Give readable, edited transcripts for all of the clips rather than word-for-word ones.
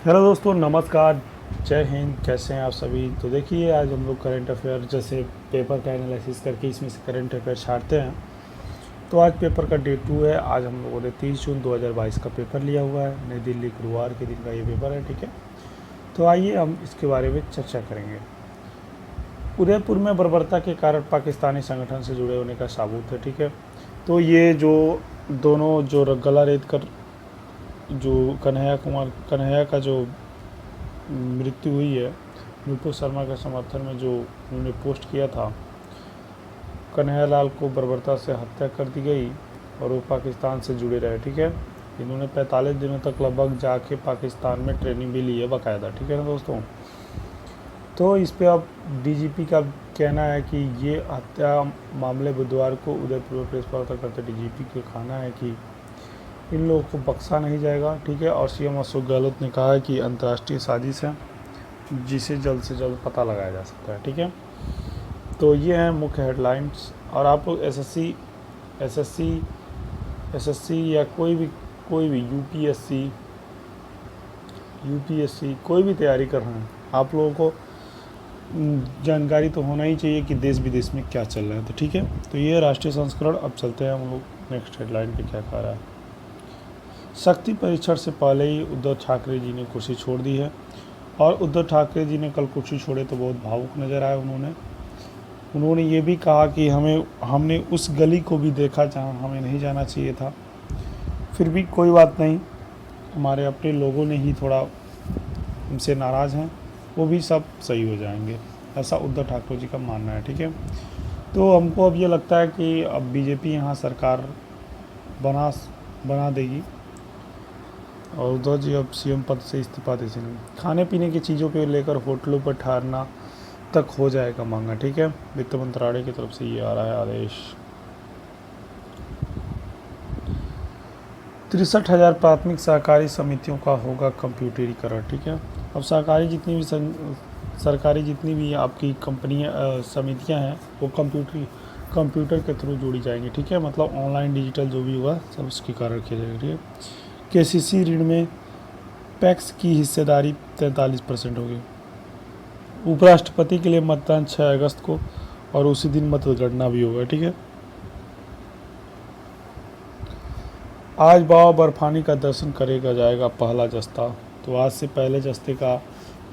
Hello दोस्तों, नमस्कार। जय हिंद। कैसे हैं आप सभी? तो देखिए, आज हम लोग करंट अफेयर जैसे पेपर का एनालिसिस करके इसमें से करंट अफेयर छाँटते हैं। तो आज पेपर का डे 2 है। आज हम लोगों ने 30 जून 2022 का पेपर लिया हुआ है। नई दिल्ली गुरुवार के दिन का ये पेपर है, ठीक है। तो आइए हम इसके बारे में चर्चा करेंगे। उदयपुर में बर्बरता के कारण पाकिस्तानी संगठन से जुड़े होने का सबूत है, ठीक है। तो ये जो दोनों जो गला रेत कर जो कन्हैया का जो मृत्यु हुई है, नुपुर शर्मा के समर्थन में जो उन्होंने पोस्ट किया था, कन्हैया लाल को बर्बरता से हत्या कर दी गई और वो पाकिस्तान से जुड़े रहे, ठीक है। इन्होंने 45 दिनों तक लगभग जाके पाकिस्तान में ट्रेनिंग भी ली है बाकायदा, ठीक है ना दोस्तों। तो इस पे अब डीजीपी का कहना है कि ये हत्या मामले बुधवार को उदयपुर में प्रेस वार्ता करते डीजीपी का कहना है कि इन लोगों को बख्शा नहीं जाएगा, ठीक है। और सीएम अशोक गहलोत ने कहा है कि अंतर्राष्ट्रीय साजिश है जिसे जल्द से जल्द पता लगाया जा सकता है, ठीक है। तो ये हैं मुख्य हेडलाइंस। और आप लोग एसएससी या कोई भी यूपीएससी कोई भी तैयारी कर रहे हैं, आप लोगों को जानकारी तो होना ही चाहिए कि देश विदेश में क्या चल रहा है। तो ठीक है, तो ये राष्ट्रीय संस्करण। अब चलते हैं हम लोग नेक्स्ट हेडलाइन पे क्या कह रहा है। शक्ति परीक्षण से पहले ही उद्धव ठाकरे जी ने कुर्सी छोड़ दी है। और उद्धव ठाकरे जी ने कल कुर्सी छोड़े तो बहुत भावुक नज़र आए। उन्होंने ये भी कहा कि हमने उस गली को भी देखा जहां हमें नहीं जाना चाहिए था। फिर भी कोई बात नहीं, हमारे अपने लोगों ने ही थोड़ा हमसे नाराज़ हैं, वो भी सब सही हो जाएंगे, ऐसा उद्धव ठाकरे जी का मानना है, ठीक है। तो हमको अब ये लगता है कि अब बीजेपी यहाँ सरकार बना देगी और उद्धव जी अब सीएम पद से इस्तीफा दे देंगे। खाने पीने की चीज़ों पे लेकर होटलों पर ठहरना तक हो जाएगा महंगा, ठीक है। वित्त मंत्रालय की तरफ से ये आ रहा है आदेश। 63,000 प्राथमिक सहकारी समितियों का होगा कंप्यूटरीकरण, ठीक है। अब सरकारी जितनी भी आपकी कंपनियां समितियां हैं वो कंप्यूटर के थ्रू जोड़ी जाएंगी, ठीक है। मतलब ऑनलाइन डिजिटल जो भी होगा सब उसके कारण किया जाएगा, ठीक है। केसीसी ऋण में पैक्स की हिस्सेदारी 43% होगी। उपराष्ट्रपति के लिए मतदान 6 अगस्त को और उसी दिन मतगणना भी होगा, ठीक है। आज बाबा बर्फानी का दर्शन करेगा जाएगा पहला जस्ता। तो आज से पहले जस्ते का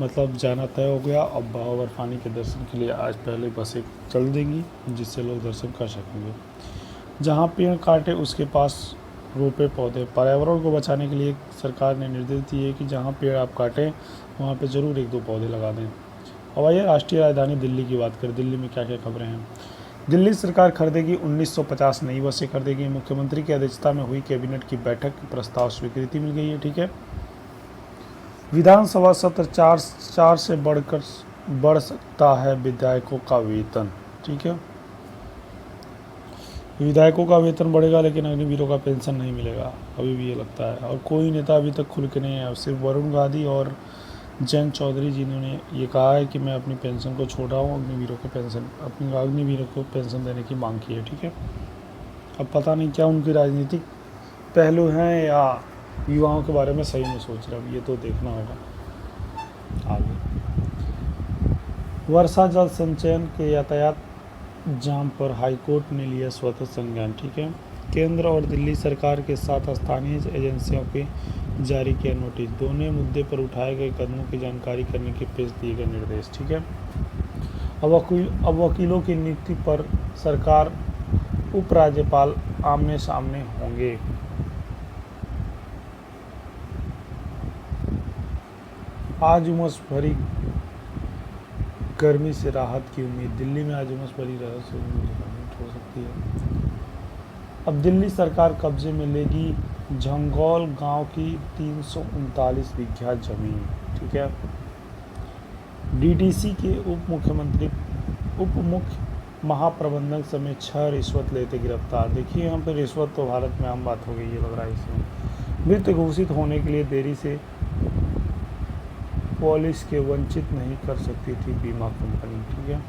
मतलब जाना तय हो गया। अब बाबा बर्फानी के दर्शन के लिए आज पहले बसें चल देंगी जिससे लोग दर्शन कर सकेंगे। जहाँ पेड़ काटे उसके पास रोपे पौधे। पर्यावरण को बचाने के लिए सरकार ने निर्देश दिए है कि जहाँ पेड़ आप काटें वहाँ पे ज़रूर 1-2 पौधे लगा दें। अब आइए राष्ट्रीय राजधानी दिल्ली की बात करें। दिल्ली में क्या क्या खबरें हैं। दिल्ली सरकार खरीदेगी 1950 नई बसें खरीदेगी। मुख्यमंत्री की अध्यक्षता में हुई कैबिनेट की बैठक की प्रस्ताव स्वीकृति मिल गई है, ठीक है। विधानसभा सत्र चार से बढ़ सकता है विधायकों का वेतन, ठीक है। विधायकों का वेतन बढ़ेगा लेकिन अग्निवीरों का पेंशन नहीं मिलेगा, अभी भी ये लगता है। और कोई नेता अभी तक खुल के नहीं है, सिर्फ वरुण गांधी और जयंत चौधरी जी ने ये कहा है कि मैं अपनी पेंशन को छोड़ रहा हूँ, अग्निवीरों को पेंशन देने की मांग की है, ठीक है। अब पता नहीं क्या उनकी राजनीतिक पहलू हैं या युवाओं के बारे में सही में सोच रहे हैं, ये तो देखना होगा आगे। वर्षा जल संचयन के यातायात जाम पर हाईकोर्ट ने लिया स्वतः संज्ञान, ठीक है। केंद्र और दिल्ली सरकार के साथ स्थानीय एजेंसियों के जारी किया नोटिस। दोनों मुद्दे पर उठाए गए कदमों की जानकारी करने के पेश दिए गए निर्देश, ठीक है। अब वकीलों की नियुक्ति पर सरकार उपराज्यपाल आमने सामने होंगे। आज उमस भरी गर्मी से राहत की उम्मीद। दिल्ली में आज उमस भरी राहत से उम्मीद हो सकती है। अब दिल्ली सरकार कब्जे में लेगी झंगौल गांव की 339 बीघा जमीन, ठीक है। डीडीसी के उप मुख्य महाप्रबंधक समेत 6 रिश्वत लेते गिरफ्तार। देखिए यहाँ पर रिश्वत तो भारत में आम बात हो गई है, लग रहा है इसमें। मृत घोषित होने के लिए देरी से पॉलिसी के वंचित नहीं कर सकती थी बीमा कंपनी, ठीक है।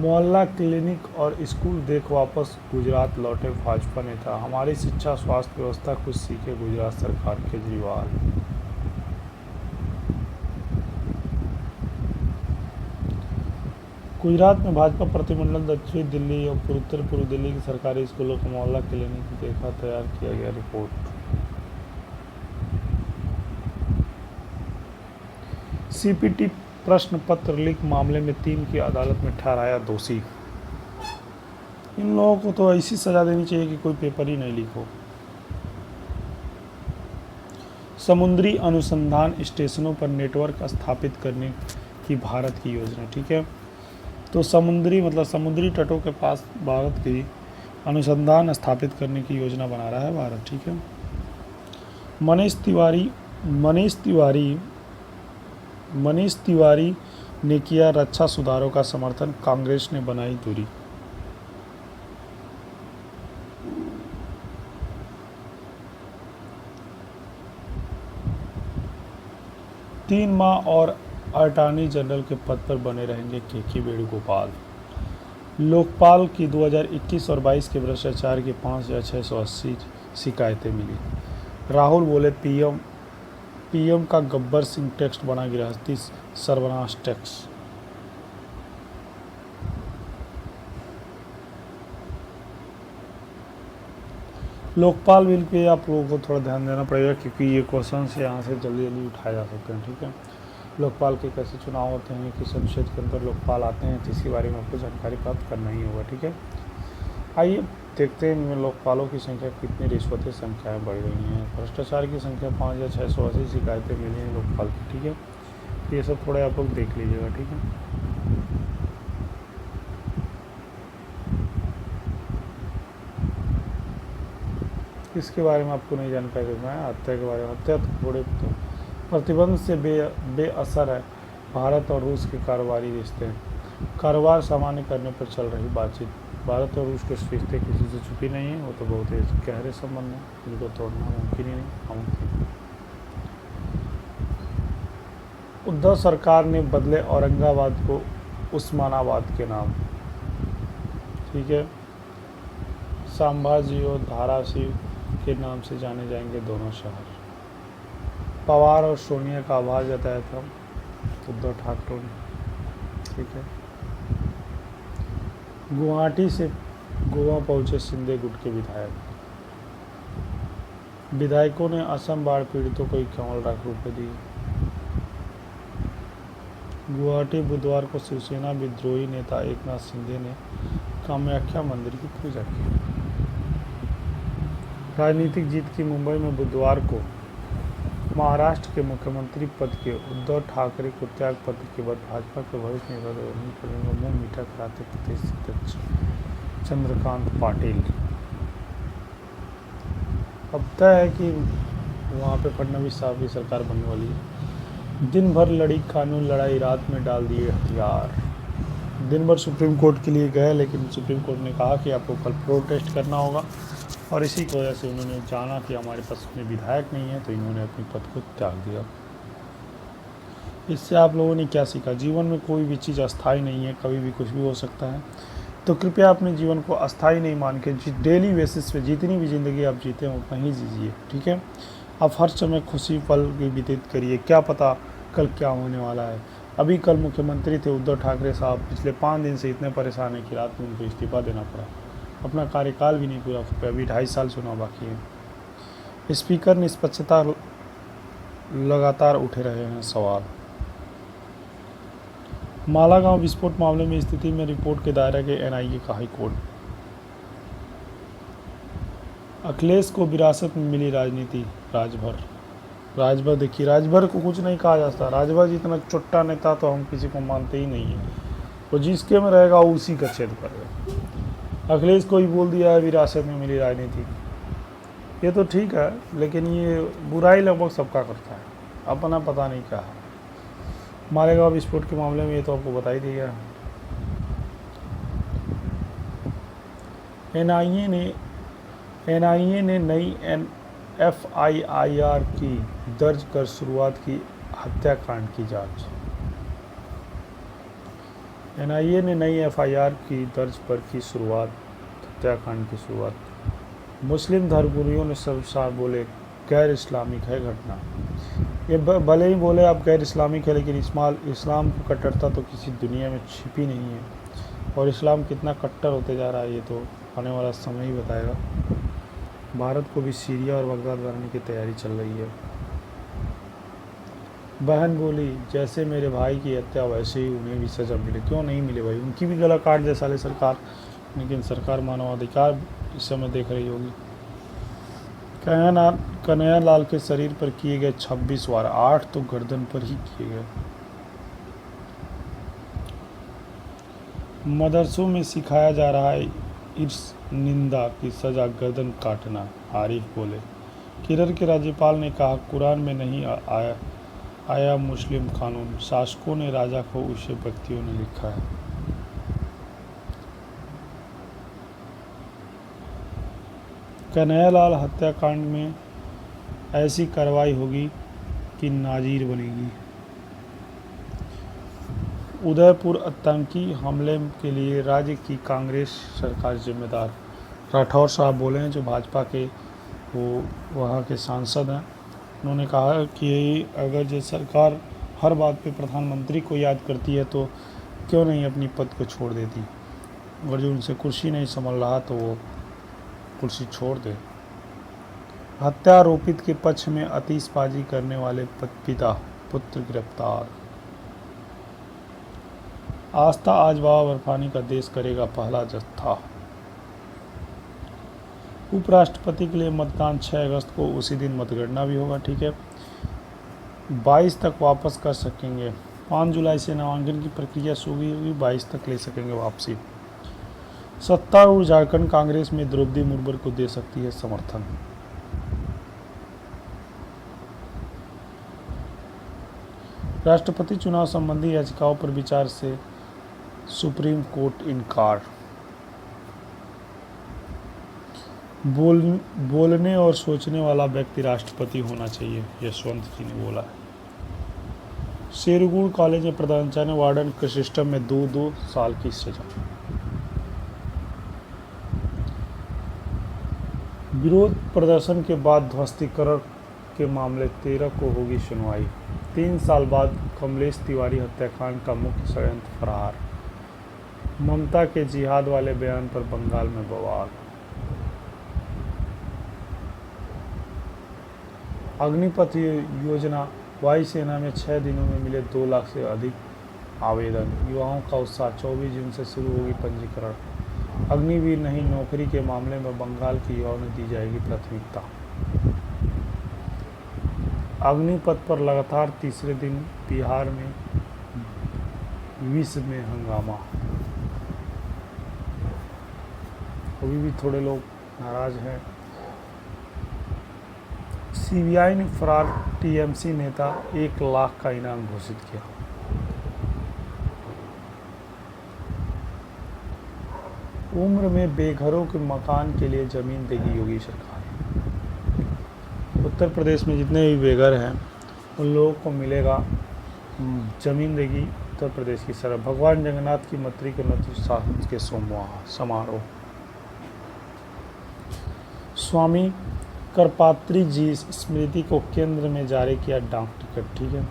मोहल्ला क्लिनिक और स्कूल देख वापस गुजरात लौटे भाजपा नेता। हमारी शिक्षा स्वास्थ्य व्यवस्था कुछ सीखे गुजरात सरकार, केजरीवाल। गुजरात में भाजपा प्रतिमंडल दक्षिण दिल्ली और उत्तर पूर्व दिल्ली की सरकारी स्कूलों का मोहल्ला क्लिनिक देखा, तैयार किया गया रिपोर्ट। सीपीटी प्रश्न पत्र लीक मामले में 3 की अदालत में ठहराया दोषी। इन लोगों को तो ऐसी सजा देनी चाहिए कि कोई पेपर ही नहीं लीक हो। समुद्री अनुसंधान स्टेशनों पर नेटवर्क स्थापित करने की भारत की योजना। ठीक है, तो समुद्री मतलब समुद्री तटों के पास भारत की अनुसंधान स्थापित करने की योजना बना रहा है भारत। ठीक है, मनीष तिवारी ने किया रक्षा सुधारों का समर्थन, कांग्रेस ने बनाई दूरी। तीन माह और अटॉर्नी जनरल के पद पर बने रहेंगे के वेणुगोपाल। लोकपाल की 2021 और 22 के भ्रष्टाचार की 5,680 शिकायतें मिली। राहुल बोले पीएम का गब्बर सिंह टेक्स्ट बना गृहस्थी सर्वनाश टैक्स। लोकपाल बिल पे आप लोगों को थोड़ा ध्यान देना पड़ेगा, क्योंकि ये क्वेश्चन से यहाँ से जल्दी जल्दी उठाए जा सकते हैं। ठीक है, लोकपाल के कैसे चुनाव होते हैं, किस अनुच्छेद के अंदर लोकपाल आते हैं, जिसके बारे में आपको जानकारी प्राप्त करना ही होगा। ठीक है, आइए देखते हैं इनमें लोकपालों की संख्या कितनी, रिश्वतें संख्याएं बढ़ रही हैं। भ्रष्टाचार की संख्या 5,680 शिकायतें मिली हैं लोकपाल की। ठीक है, ये सब थोड़े आप लोग देख लीजिएगा। ठीक है, इसके बारे में आपको नहीं जानकारी देना है। हत्या के बारे में, हत्या तो थोड़े तो प्रतिबंध से बेअसर है भारत और रूस के कारोबारी रिश्ते। कारोबार सामान्य करने पर चल रही बातचीत। भारत और रूस के रिश्ते किसी से छुपी नहीं है, वो तो बहुत ही गहरे संबंध हैं, इनको तोड़ना मुमकिन ही नहीं, नामुमकिन। उद्धव सरकार ने बदले औरंगाबाद को उस्मानाबाद के नाम। ठीक है, संभाजी और धाराशिव के नाम से जाने जाएंगे दोनों शहर। पवार और सोनिया का आभार जताया था उद्धव ठाकरे ने। ठीक है, गुवाहाटी से गोवा पहुंचे शिंदे गुट के विधायकों ने असम बाढ़ पीड़ितों को 51 लाख रुपए दिए। गुवाहाटी बुधवार को शिवसेना विद्रोही नेता एकनाथ शिंदे ने कामाख्या मंदिर की पूजा की। राजनीतिक जीत की मुंबई में बुधवार को महाराष्ट्र के मुख्यमंत्री पद के उद्धव ठाकरे को त्याग पत्र के बाद भाजपा के वरिष्ठ नेता देवेंद्र फडणवीस को मुंह मीठा कराते प्रदेश अध्यक्ष चंद्रकांत पाटिल। अब तय है कि वहाँ पे फडणवीस साहब की सरकार बनने वाली है। दिन भर लड़ी कानून लड़ाई, रात में डाल दिए हथियार। दिन भर सुप्रीम कोर्ट के लिए गए, लेकिन सुप्रीम कोर्ट ने कहा कि आपको कल प्रोटेस्ट करना होगा, और इसी की वजह से उन्होंने जाना कि हमारे पास में विधायक नहीं है, तो इन्होंने अपने पद को त्याग दिया। इससे आप लोगों ने क्या सीखा? जीवन में कोई भी चीज़ अस्थायी नहीं है, कभी भी कुछ भी हो सकता है। तो कृपया अपने जीवन को अस्थायी नहीं मान के डेली बेसिस पे जितनी भी ज़िंदगी आप जीते हैं उतना ही जीजिए। ठीक है, आप हर समय खुशी पल की व्यतीत करिए, क्या पता कल क्या होने वाला है। अभी कल मुख्यमंत्री थे उद्धव ठाकरे साहब, पिछले 5 दिन से इतने परेशान है कि रात में उनको इस्तीफा देना पड़ा। अपना कार्यकाल भी नहीं पूरा कर पाए, अभी 2.5 साल चुनाव बाकी है। स्पीकर निष्पक्षता लगातार उठे रहे हैं सवाल। मालागांव विस्फोट मामले में स्थिति में रिपोर्ट के दायरे के एनआईए का हाईकोर्ट। अखिलेश को विरासत में मिली राजनीति, राजभर देखिए, राजभर को कुछ नहीं कहा जाता। राजभर जितना चुट्टा नेता तो हम किसी को मानते ही नहीं है। वो जिसके में रहेगा उसी का छेद करेगा। अखिलेश को ही बोल दिया है विरासत में मिली राजनीति, ये तो ठीक है, लेकिन ये बुराई लगभग सबका करता है, अपना पता नहीं क्या है। मालेगांव विस्फोट के मामले में ये तो आपको बता ही दिया। एनआईए ने नई एफआईआर की दर्ज कर शुरुआत की हत्याकांड की जांच। एनआईए ने नई एफआईआर की दर्ज पर की शुरुआत, हत्याकांड की शुरुआत। मुस्लिम धर्मगुरुओं ने सब साफ बोले गैर इस्लामिक है घटना। ये भले ही बोले आप गैर इस्लामिक है, लेकिन इस्लाम की कट्टरता तो किसी दुनिया में छिपी नहीं है, और इस्लाम कितना कट्टर होते जा रहा है ये तो आने वाला समय ही बताएगा। भारत को भी सीरिया और बगदाद बनाने की तैयारी चल रही है। बहन बोली जैसे मेरे भाई की हत्या वैसे ही उन्हें भी सजा मिले। क्यों नहीं मिले भाई, उनकी भी गला काट दे साले सरकार, लेकिन सरकार मानवाधिकार इस समय देख रही होगी। कन्हैया लाल के शरीर पर किए गए 26 वार, 8 तो गर्दन पर ही किए गए। मदरसों में सिखाया जा रहा है इर्स निंदा की सजा गर्दन काटना, आरिफ बोले। केरल के राज्यपाल ने कहा कुरान में नहीं आया मुस्लिम कानून, शासकों ने राजा को उसे व्यक्तियों ने लिखा है। कन्हैयालाल हत्याकांड में ऐसी कार्रवाई होगी कि नाजीर बनेगी। उदयपुर आतंकी हमले के लिए राज्य की कांग्रेस सरकार जिम्मेदार, राठौर साहब बोले हैं, जो भाजपा के वो वहाँ के सांसद हैं। उन्होंने कहा कि अगर जो सरकार हर बात पे प्रधानमंत्री को याद करती है तो क्यों नहीं अपनी पद को छोड़ देती, अगर जो उनसे कुर्सी नहीं संभल रहा तो वो कुर्सी छोड़ दे। हत्या आरोपित के पक्ष में आतिशबाजी करने वाले पिता पुत्र गिरफ्तार। आस्था आज बाबा बर्फानी का देश करेगा पहला जत्था। उपराष्ट्रपति के लिए मतदान 6 अगस्त को, उसी दिन मतगणना भी होगा। ठीक है, 22 तक वापस कर सकेंगे। 5 जुलाई से नामांकन की प्रक्रिया शुरू होगी, 22 तक ले सकेंगे वापसी। सत्तारूढ़ झारखंड कांग्रेस में द्रौपदी मुर्मू को दे सकती है समर्थन। राष्ट्रपति चुनाव संबंधी याचिकाओं पर विचार से सुप्रीम कोर्ट इनकार। बोलने और सोचने वाला व्यक्ति राष्ट्रपति होना चाहिए, यशवंत जी ने बोला है। शेरगुड़ कॉलेज में प्रधानाचार्य वार्डन के सिस्टम में 2 साल की सजा। विरोध प्रदर्शन के बाद ध्वस्तीकरण के मामले 13 को होगी सुनवाई। 3 साल बाद कमलेश तिवारी हत्याकांड का मुख्य षड्यंत्र फरार। ममता के जिहाद वाले बयान पर बंगाल में बवाल। अग्निपथ योजना, वायुसेना में 6 दिनों में मिले 2 लाख से अधिक आवेदन। युवाओं का उत्साह, 24 जून से शुरू होगी पंजीकरण। अग्निवीर नहीं नौकरी के मामले में बंगाल के युवाओं ने दी जाएगी प्राथमिकता। अग्निपथ पर लगातार तीसरे दिन बिहार में विश्व में हंगामा। अभी भी थोड़े लोग नाराज हैं। सीबीआई ने फरार टीएमसी नेता 1 लाख का इनाम घोषित किया। उम्र में बेघरों के मकान के लिए जमीन देगी योगी सरकार। उत्तर प्रदेश में जितने भी बेघर हैं उन लोगों को मिलेगा जमीन देगी उत्तर प्रदेश की सरकार। भगवान जगन्नाथ की मंत्री के नेतृत्व के समारोह। स्वामी करपात्री जी स्मृति को केंद्र में जारी किया डाक टिकट। ठीक है,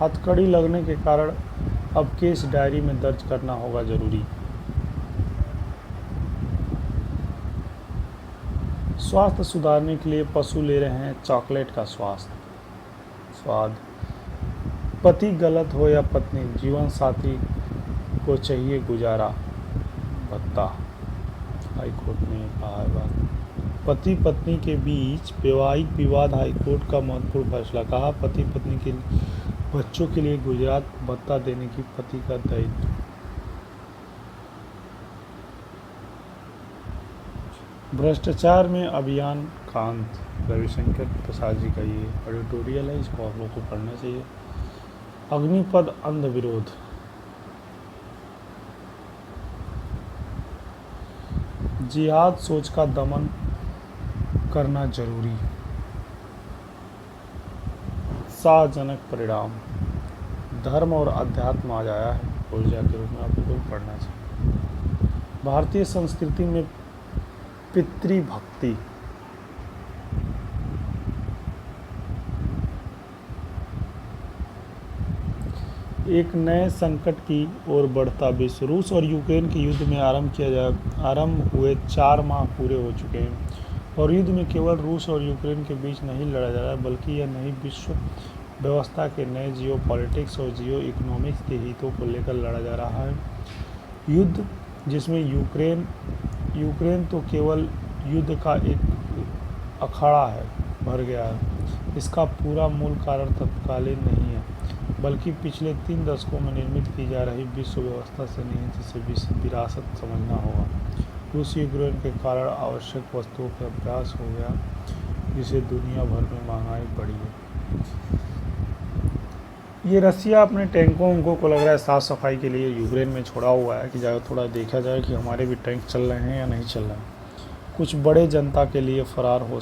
हथकड़ी लगने के कारण अब केस डायरी में दर्ज करना होगा जरूरी। स्वास्थ्य सुधारने के लिए पशु ले रहे हैं चॉकलेट का स्वाद। पति गलत हो या पत्नी, जीवन साथी को चाहिए गुजारा भत्ता। हाईकोर्ट ने कहा है बात। पति पत्नी के बीच वैवाहिक विवाद, हाईकोर्ट का महत्वपूर्ण फैसला। कहा पति पत्नी के बच्चों के लिए गुजरात भत्ता देने की पति का दायित्व। भ्रष्टाचार में अभियान कांत, रविशंकर प्रसाद जी का ये एडिटोरियल है, इसको आप लोगों को पढ़ना चाहिए। अग्निपथ अंध विरोध। जिहाद सोच का दमन करना जरूरी। उत्साहजनक परिणाम। धर्म और अध्यात्म आज आया है ऊर्जा के रूप में, आपको कोई पढ़ना चाहिए। भारतीय संस्कृति में पितृभक्ति, एक नए संकट की ओर बढ़ता विश्व। रूस और यूक्रेन के युद्ध में आरंभ हुए 4 माह पूरे हो चुके हैं और युद्ध में केवल रूस और यूक्रेन के बीच नहीं लड़ा जा रहा है, बल्कि यह नई विश्व व्यवस्था के नए जियो पॉलिटिक्स और जियो इकोनॉमिक्स के हितों को लेकर लड़ा जा रहा है। युद्ध जिसमें यूक्रेन तो केवल युद्ध का एक अखाड़ा है, भर गया है। इसका पूरा मूल कारण तत्कालीन नहीं है, बल्कि पिछले 3 दशकों में निर्मित की जा रही विश्व व्यवस्था से नहीं, जिसे विरासत समझना होगा। रूस यूक्रेन के कारण आवश्यक वस्तुओं का अभ्यास हो गया, जिसे दुनिया भर में महंगाई बढ़ी है। ये रसिया अपने टैंकों को लग रहा है साफ सफाई के लिए यूक्रेन में छोड़ा हुआ है कि थोड़ा देखा जाए कि हमारे भी टैंक चल रहे हैं या नहीं चल रहे हैं। कुछ बड़े जनता के लिए फरार हो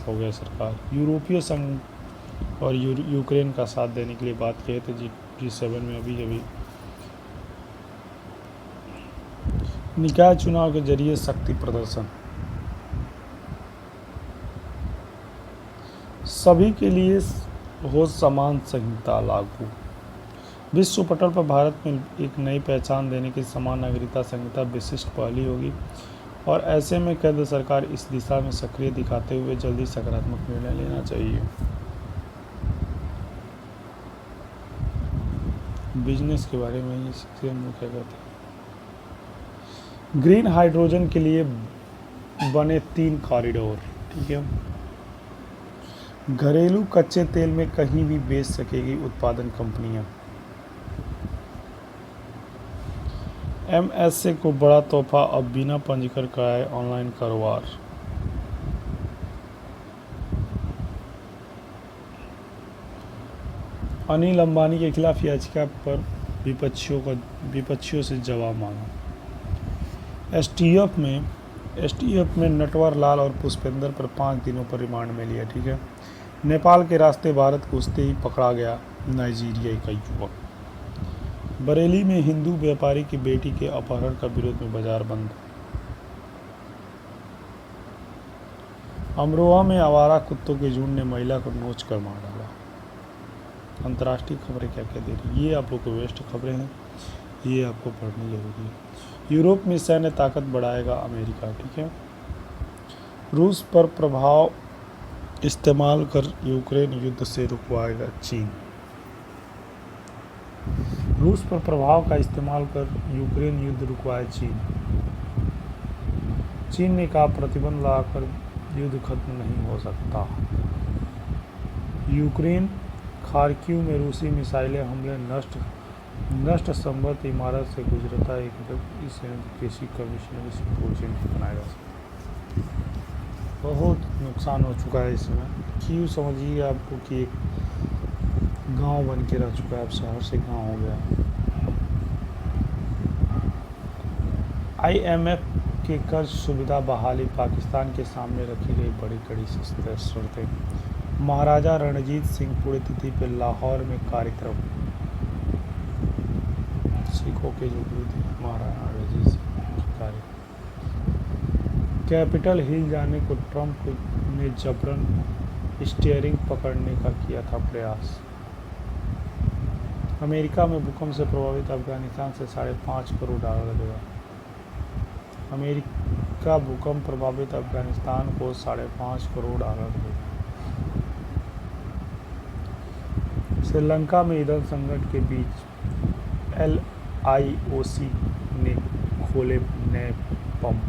गए सरकार। यूरोपीय संघ और यूक्रेन का साथ देने के लिए बात कही तो G7 में अभी निकाय चुनाव के जरिए शक्ति प्रदर्शन। सभी के लिए हो समान संहिता लागू। विश्व पटल पर भारत में एक नई पहचान देने की समान नागरिकता संहिता विशिष्ट पहली होगी और ऐसे में केंद्र सरकार इस दिशा में सक्रिय दिखाते हुए जल्दी सकारात्मक निर्णय लेना चाहिए। बिजनेस के बारे में ये क्या कहते हैं। ग्रीन हाइड्रोजन के लिए बने 3 कॉरिडोर। ठीक है, घरेलू कच्चे तेल में कहीं भी बेच सकेगी उत्पादन कंपनियां। MSA को बड़ा तोहफा, अब बिना पंजीकरण कराए ऑनलाइन कारोबार। अनिल अंबानी के खिलाफ याचिका पर विपक्षियों से जवाब मांगा। एसटीएफ में नटवर लाल और पुष्पेंद्र पर 5 दिनों पर रिमांड में लिया। ठीक है, नेपाल के रास्ते भारत घुसते ही पकड़ा गया नाइजीरियाई का युवक। बरेली में हिंदू व्यापारी की बेटी के अपहरण का विरोध में बाजार बंद। अमरोहा में आवारा कुत्तों के झुंड ने महिला को नोच कर मार डाला। अंतर्राष्ट्रीय खबरें क्या क्या दे रही, ये आप लोग को बेस्ट खबरें हैं, ये आपको पढ़नी जरूरी है। यूरोप में सैन्य ताकत बढ़ाएगा अमेरिका। ठीक है, रूस पर प्रभाव इस्तेमाल कर यूक्रेन युद्ध से रुकवाएगा चीन। रूस पर प्रभाव का इस्तेमाल कर यूक्रेन युद्ध रुकवाए चीन। चीन ने कहा प्रतिबंध लगाकर युद्ध खत्म नहीं हो सकता। यूक्रेन खार्किव में रूसी मिसाइलें हमले नष्ट संभवत इमारत से गुजरता एक इस कृषि कमिश्नरी सिंपोजियम बनाएगा। बहुत नुकसान हो चुका है इसमें। क्यों समझिए आपको कि एक गांव बन के रह चुका है, अब शहर से गांव हो गया। IMF के कर्ज सुविधा बहाली, पाकिस्तान के सामने रखी गई बड़ी कड़ी शर्तें। महाराजा रणजीत सिंह पुण्यतिथि पर लाहौर में कार्यक्रम। सिखों के जो गुरु थे महाराजा रणजीत सिंह कार्य। कैपिटल हिल जाने को ट्रंप ने जबरन स्टीयरिंग पकड़ने का किया था प्रयास। अमेरिका में भूकंप से प्रभावित अफगानिस्तान से $5.5 करोड़ देगा। अमेरिका भूकंप प्रभावित अफगानिस्तान को $5.5 करोड़ देगा। श्रीलंका में ईंधन संकट के बीच LIOC ने खोले नए पंप।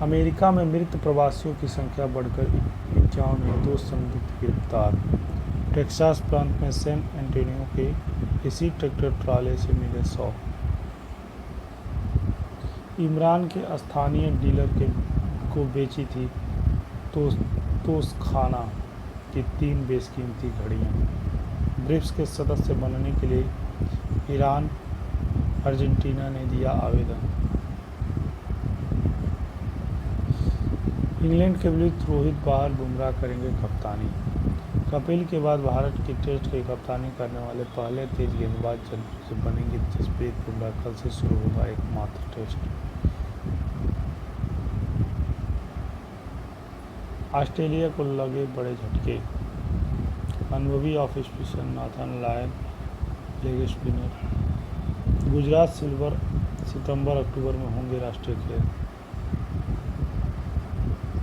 अमेरिका में मृत प्रवासियों की संख्या बढ़कर 51 में, 2 संदिग्ध गिरफ्तार। टेक्सास प्रांत में सैन एंटोनियो के इसी ट्रैक्टर ट्राले से मिले 100। इमरान के स्थानीय डीलर को बेची थी तोशखाना की 3 बेशकीमती घड़ियां। ब्रिक्स के सदस्य बनने के लिए ईरान अर्जेंटीना ने दिया आवेदन। इंग्लैंड के विरुद्ध रोहित बाहर, बुमराह करेंगे कप्तानी। कपिल के बाद भारत की टेस्ट की कप्तानी करने वाले पहले तेज गेंदबाज से बनेंगे जसप्रीत बुमराह। कल से शुरू होगा एकमात्र टेस्ट। ऑस्ट्रेलिया को लगे बड़े झटके। अनुभवी off spinner Nathan Lyon leg spinner. Gujarat silver सितंबर-अक्टूबर में होंगे राष्ट्रीय खेल।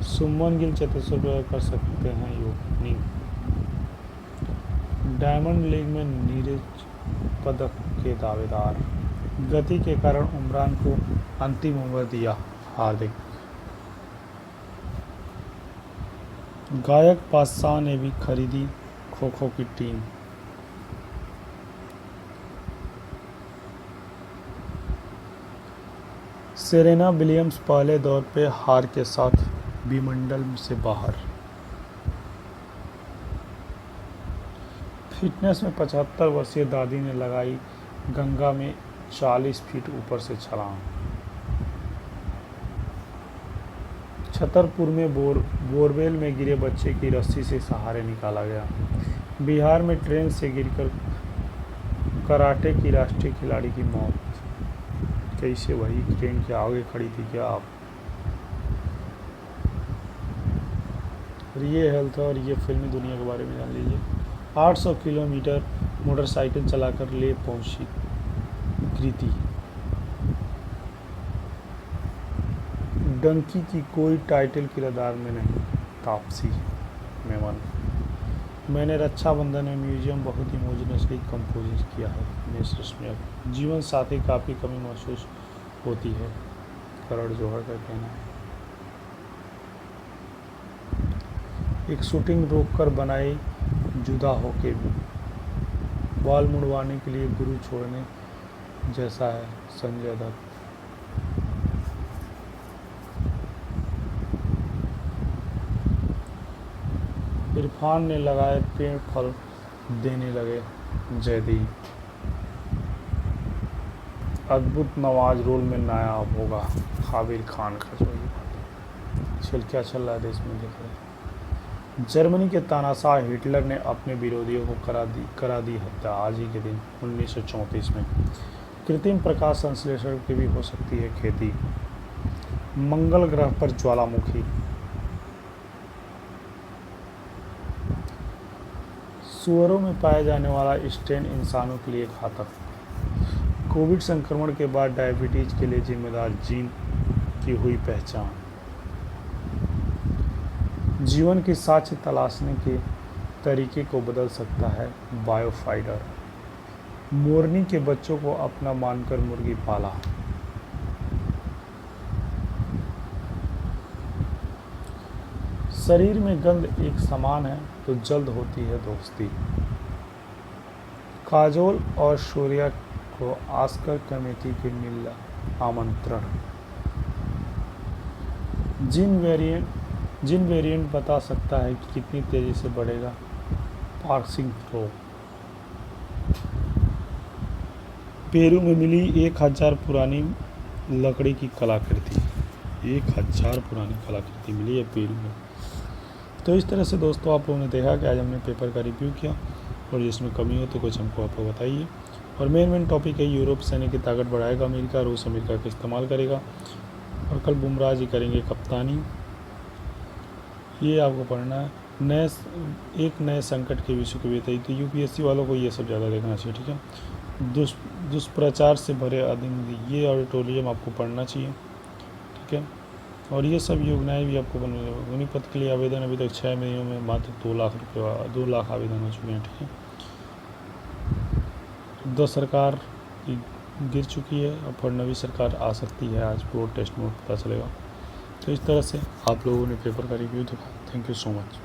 सुमन गिल चतुर्वेद कर सकते हैं ओपनिंग। डायमंड लीग में नीरज पदक के दावेदार। गति के कारण उमरान को अंतिम ओवर दिया हार्दिक। गायक बादशाह ने भी खरीदी खो-खो की टीम। सेरेना विलियम्स पहले दौर पे हार के साथ विमंडल से बाहर। फिटनेस में 75 वर्षीय दादी ने लगाई गंगा में 40 फीट ऊपर से छलांग। छतरपुर में बोरवेल में गिरे बच्चे की रस्सी से सहारे निकाला गया। बिहार में ट्रेन से गिरकर कराटे की राष्ट्रीय खिलाड़ी की मौत। कैसे वही ट्रेन के आगे खड़ी थी क्या आप? ये हेल्थ और ये फिल्मी दुनिया के बारे में जान लीजिए। 800 किलोमीटर मोटरसाइकिल चलाकर ले पहुंची कृति। डंकी की कोई टाइटल किरदार में नहीं। तापसी मेमन। मैंने रक्षाबंधन में म्यूजियम बहुत इमोशनली कंपोज किया है। जीवन साथी काफ़ी कमी महसूस होती है, करण जौहर का कहना है। एक शूटिंग रोककर बनाई जुदा होके भी। बाल मुड़वाने के लिए गुरु छोड़ने जैसा है संजय दत्त। इरफान ने लगाए पेड़ फल देने लगे जयदीप। अद्भुत नवाज रोल में नायाब होगा आमिर खान का। जो क्या चल रहा है देश में देख रहे हैं। जर्मनी के तानाशाह हिटलर ने अपने विरोधियों को करा दी हत्या आज ही के दिन 1934 में। कृत्रिम प्रकाश संश्लेषण की भी हो सकती है खेती। मंगल ग्रह पर ज्वालामुखी। सुअरों में पाया जाने वाला स्टेन इंसानों के लिए घातक। कोविड संक्रमण के बाद डायबिटीज के लिए जिम्मेदार जीन की हुई पहचान। जीवन की साक्ष्य तलाशने के तरीके को बदल सकता है बायोफाइडर। मोरनी के बच्चों को अपना मानकर मुर्गी पाला। शरीर में गंध एक समान है तो जल्द होती है दोस्ती। काजोल और सूर्या को ऑस्कर कमेटी के मिला आमंत्रण। जिन वेरिएंट बता सकता है कि कितनी तेजी से बढ़ेगा पार्किंग फ्लो। पेरू में मिली 1000 पुरानी लकड़ी की कलाकृति। 1000 पुरानी कलाकृति मिली है पेरू में। तो इस तरह से दोस्तों आप लोगों ने देखा कि आज हमने पेपर का रिव्यू किया और जिसमें कमी हो तो कुछ हमको आप लोग बताइए। और मेन टॉपिक है यूरोप सैनिक की ताकत बढ़ाएगा अमेरिका, रूस अमेरिका का इस्तेमाल करेगा। और कल बुमराह जी करेंगे कप्तानी। ये आपको पढ़ना है। एक नए संकट के विषय की बेहतरी। तो यूपीएससी वालों को ये सब ज़्यादा देखना चाहिए, ठीक है। दुष्प्रचार से भरे अधिनियम, ये ऑडिटोरियम आपको पढ़ना चाहिए, ठीक है। और ये सब योजनाएं भी आपको बनने पद के लिए आवेदन अभी तक 6 महीनों में मात्र 2 लाख आवेदन हो चुके हैं, ठीक है। 10 सरकार गिर चुकी है और फिर नवी सरकार आ सकती है। आज प्रो टेस्ट में पता चलेगा। तो इस तरह से आप लोगों ने पेपर का रिव्यू देखा। Thank you so much.